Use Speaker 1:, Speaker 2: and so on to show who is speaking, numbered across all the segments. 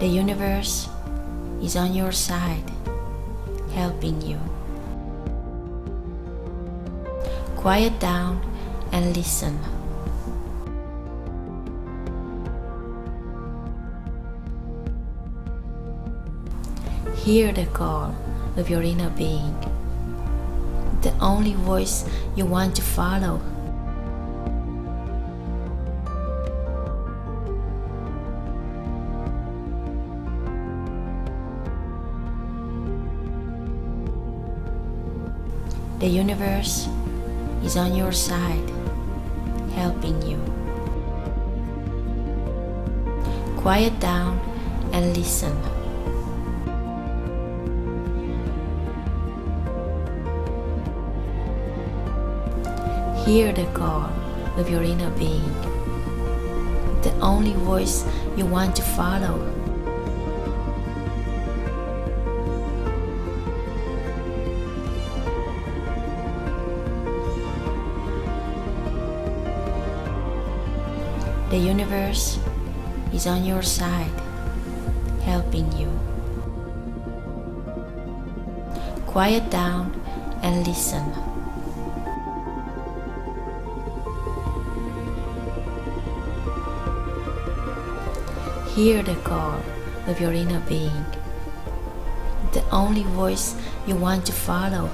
Speaker 1: The universe is on your side, helping you. Quiet down and listen. Hear the call of your inner being, the only voice you want to follow. The universe is on your side, helping you. Quiet down and listen. Hear the call of your inner being, the only voice you want to follow. The universe is on your side, helping you. Quiet down and listen. Hear the call of your inner being, the only voice you want to follow.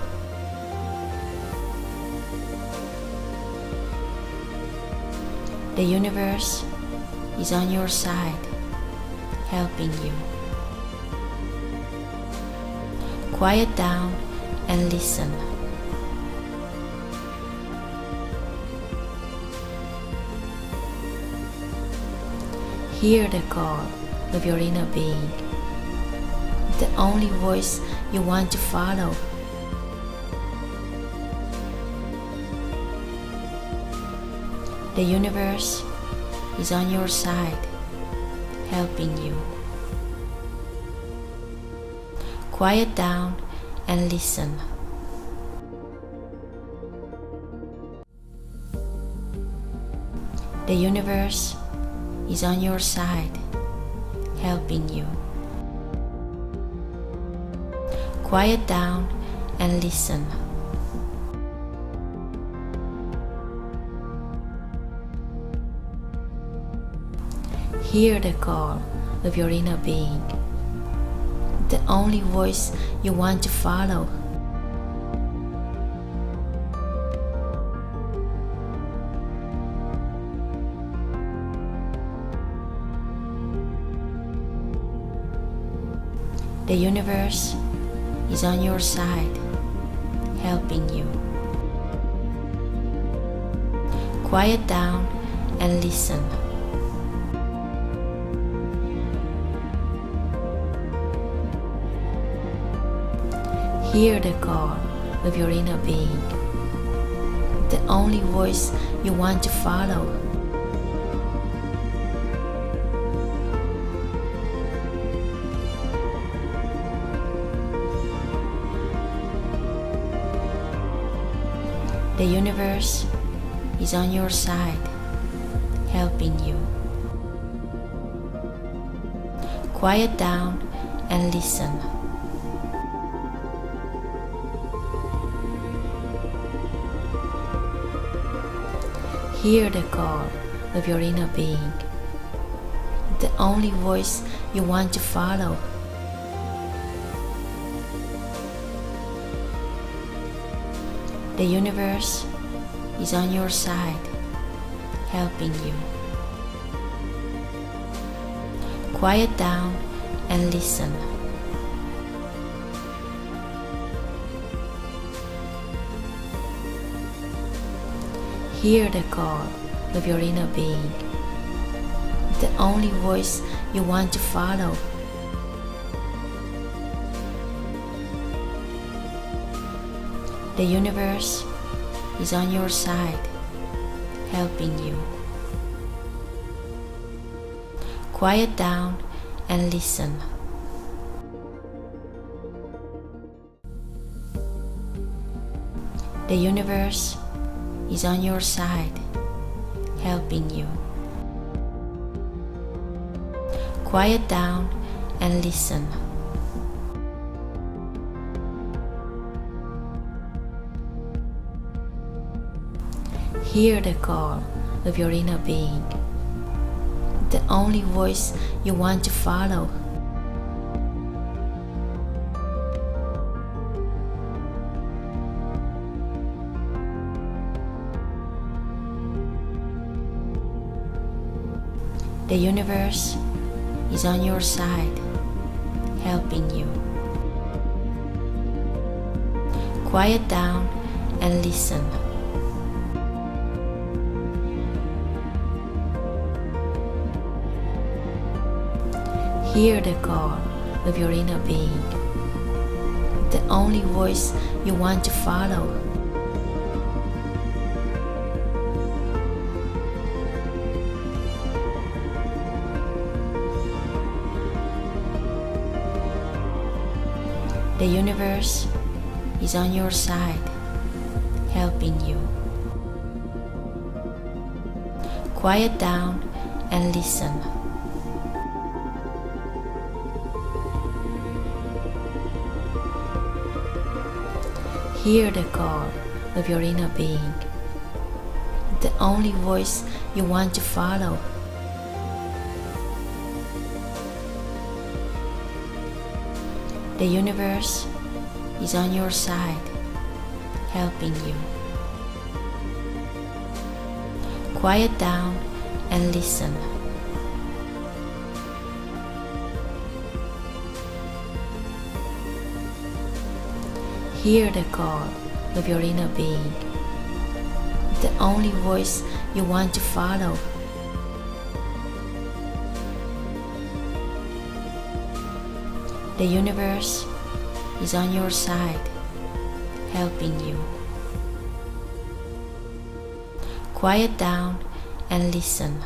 Speaker 1: The universe is on your side, helping you. Quiet down and listen. Hear the call of your inner being, the only voice you want to follow. The universe is on your side, helping you. Quiet down and listen. The universe is on your side, helping you. Quiet down and listen. Hear the call of your inner being, the only voice you want to follow. The universe is on your side, helping you. Quiet down and listen. Hear the call of your inner being, the only voice you want to follow. The universe is on your side, helping you. Quiet down and listen. Hear the call of your inner being, the only voice you want to follow. The universe is on your side, helping you. Quiet down and listen. Hear the call of your inner being, the only voice you want to follow. The universe is on your side, helping you. Quiet down and listen. The universe is on your side, helping you. Quiet down and listen. Hear the call of your inner being, the only voice you want to follow. The universe is on your side, helping you. Quiet down and listen. Hear the call of your inner being, the only voice you want to follow. The universe is on your side, helping you. Quiet down and listen. Hear the call of your inner being, the only voice you want to follow. The universe is on your side, helping you. Quiet down and listen. Hear the call of your inner being, the only voice you want to follow. The universe is on your side, helping you. Quiet down and listen.